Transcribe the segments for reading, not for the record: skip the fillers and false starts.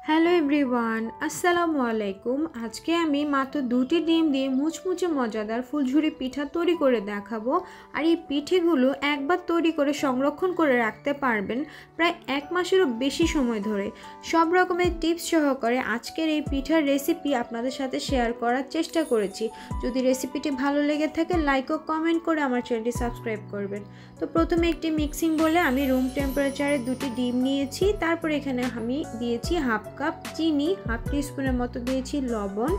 Hello everyone, আসসালামু আলাইকুম। আজকে আমি মাত্র 2টি ডিম দিয়ে মুচমুচে মজাদার ফুলঝুরি পিঠা তৈরি করে দেখাবো। আর এই পিঠেগুলো একবার তৈরি করে সংরক্ষণ করে রাখতে পারবেন প্রায় 1 মাসেরও বেশি সময় ধরে। সব রকমের টিপস সহকারে আজকের এই পিঠার রেসিপি আপনাদের সাথে শেয়ার করার চেষ্টা করেছি। যদি রেসিপিটি ভালো লেগে থাকে লাইক ও কমেন্ট করে আমার চ্যানেলটি সাবস্ক্রাইব করবেন। তো প্রথমে একটি মিক্সিং বলে আমি রুম টেম্পারেচারে 2টি ডিম নিয়েছি। তারপর এখানে আমি দিয়েছি হাফ কাপ চিনি, হাফ টিস্পুনের মতো দিয়েছি লবণ।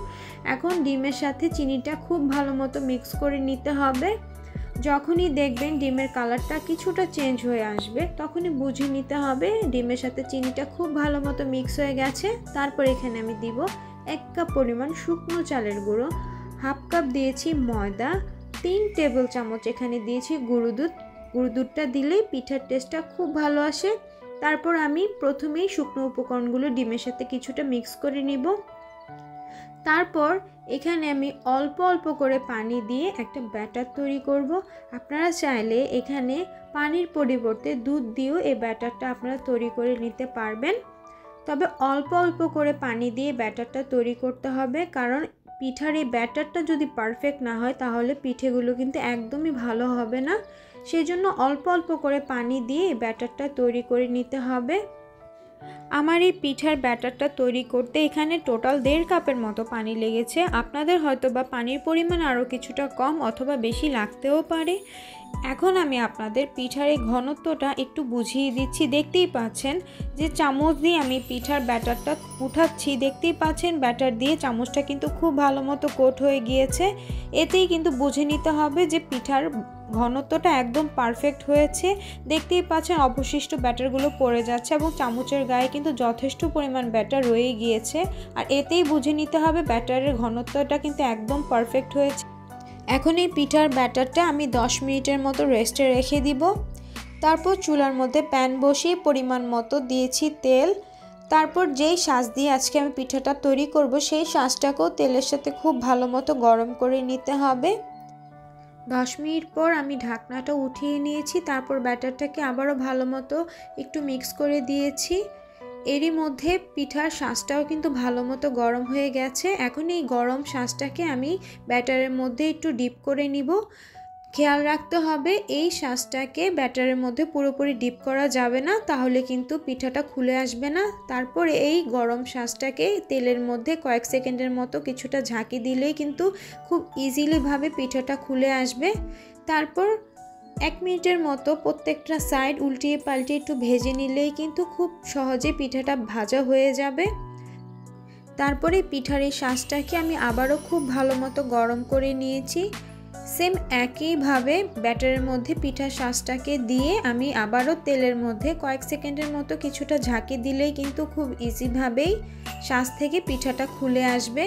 এখন ডিমের সাথে চিনিটা খুব ভালো মতো মিক্স করে নিতে হবে। যখনই দেখবেন ডিমের কালারটা কিছুটা চেঞ্জ হয়ে আসবে তখনই বুঝে নিতে হবে ডিমের সাথে চিনিটা খুব ভালো মতো মিক্স হয়ে গেছে। তারপর এখানে আমি দিব 1 কাপ পরিমাণ শুকনো চালের গুঁড়ো, হাফ কাপ দিয়েছি ময়দা, 3 টেবিল চামচ এখানে দিয়েছি গুঁড়ো দুধ। গুঁড়ো দুধটা দিলেই পিঠার টেস্টটা খুব ভালো আসে। তারপর আমি প্রথমেই শুকনো উপকরণগুলো ডিমের সাথে কিছুটা মিক্স করে নিব। তারপর এখানে আমি অল্প অল্প করে পানি দিয়ে একটা ব্যাটার তৈরি করব। আপনারা চাইলে এখানে পানির পরিবর্তে দুধ দিয়েও এই ব্যাটারটা আপনারা তৈরি করে নিতে পারবেন। তবে অল্প অল্প করে পানি দিয়ে ব্যাটারটা তৈরি করতে হবে, কারণ পিঠার এই ব্যাটারটা যদি পারফেক্ট না হয় তাহলে পিঠেগুলো কিন্তু একদমই ভালো হবে না। সেই জন্য অল্প অল্প করে পানি দিয়ে ব্যাটারটা তৈরি করে নিতে হবে। আমার এই পিঠার ব্যাটারটা তৈরি করতে এখানে টোটাল 1.5 কাপের মতো পানি লেগেছে। আপনাদের হয়তো বা পানির পরিমাণ আরও কিছুটা কম অথবা বেশি লাগতেও পারে। এখন আমি আপনাদের পিঠার এই ঘনত্বটা একটু বুঝিয়ে দিচ্ছি। দেখতেই পাচ্ছেন যে চামচ দিয়ে আমি পিঠার ব্যাটারটা উঠাচ্ছি। দেখতেই পাচ্ছেন ব্যাটার দিয়ে চামচটা কিন্তু খুব ভালো মতো কোট হয়ে গিয়েছে। এতেই কিন্তু বুঝে নিতে হবে যে পিঠার ঘনত্বটা একদম পারফেক্ট হয়েছে। দেখতেই পাচ্ছেন অবশিষ্ট ব্যাটারগুলো পড়ে যাচ্ছে এবং চামচের গায়ে কিন্তু যথেষ্ট পরিমাণ ব্যাটার রয়ে গিয়েছে। আর এতেই বুঝে নিতে হবে ব্যাটারের ঘনত্বটা কিন্তু একদম পারফেক্ট হয়েছে। এখন এই পিঠার ব্যাটারটা আমি 10 মিনিটের মতো রেস্টে রেখে দিব। তারপর চুলার মধ্যে প্যান বসিয়ে পরিমাণ মতো দিয়েছি তেল। তারপর যেই শাঁস দিয়ে আজকে আমি পিঠাটা তৈরি করব সেই শাঁসটাকেও তেলের সাথে খুব ভালো মতো গরম করে নিতে হবে। 10 মিনিট পর আমি ঢাকনাটা উঠিয়ে নিয়েছি। তারপর ব্যাটারটাকে আবারও ভালো মতো একটু মিক্স করে দিয়েছি। এরই মধ্যে পিঠার শাঁসটাও কিন্তু ভালো মতো গরম হয়ে গেছে। এখন এই গরম শাঁসটাকে আমি ব্যাটারের মধ্যে একটু ডিপ করে নিব। খেয়াল রাখতে হবে এই শাঁসটাকে ব্যাটারের মধ্যে পুরোপুরি ডিপ করা যাবে না, তাহলে কিন্তু পিঠাটা খুলে আসবে না। তারপর এই গরম শাঁসটাকে তেলের মধ্যে কয়েক সেকেন্ডের মতো কিছুটা ঝাঁকি দিলেই কিন্তু খুব ইজিলিভাবে পিঠাটা খুলে আসবে। তারপর 1 মিনিটের মতো প্রত্যেকটা সাইড উল্টিয়ে পাল্টিয়ে একটু ভেজে নিলেই কিন্তু খুব সহজে পিঠাটা ভাজা হয়ে যাবে। তারপরে পিঠার এই শাঁসটাকে আমি আবারও খুব ভালো মতো গরম করে নিয়েছি। সেম একইভাবে ব্যাটারের মধ্যে পিঠার শাঁসটাকে দিয়ে আমি আবারও তেলের মধ্যে কয়েক সেকেন্ডের মতো কিছুটা ঝাঁকি দিলেই কিন্তু খুব ইজিভাবেই শাঁস থেকে পিঠাটা খুলে আসবে।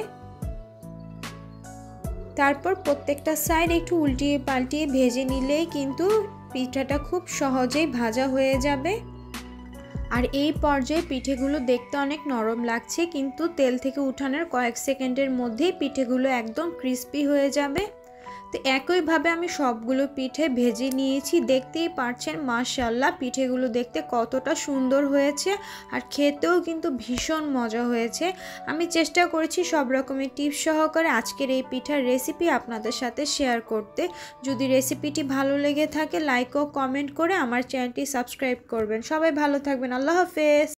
তারপর প্রত্যেকটা সাইড একটু উল্টিয়ে পাল্টিয়ে ভেজে নিলেই কিন্তু পিঠাটা খুব সহজেই ভাজা হয়ে যাবে। আর এই পর্যায়ে পিঠেগুলো দেখতে অনেক নরম লাগছে, কিন্তু তেল থেকে উঠানোর কয়েক সেকেন্ডের মধ্যেই পিঠেগুলো একদম ক্রিস্পি হয়ে যাবে। তো একইভাবে আমি সবগুলো পিঠে ভেজে নিয়েছি। দেখতেই পারছেন মাশাআল্লাহ পিঠেগুলো দেখতে কতটা সুন্দর হয়েছে আর খেতেও কিন্তু ভীষণ মজা হয়েছে। আমি চেষ্টা করেছি সব রকমের টিপস সহকারে আজকের এই পিঠার রেসিপি আপনাদের সাথে শেয়ার করতে। যদি রেসিপিটি ভালো লেগে থাকে লাইক ও কমেন্ট করে আমার চ্যানেলটি সাবস্ক্রাইব করবেন। সবাই ভালো থাকবেন। আল্লাহ হাফেজ।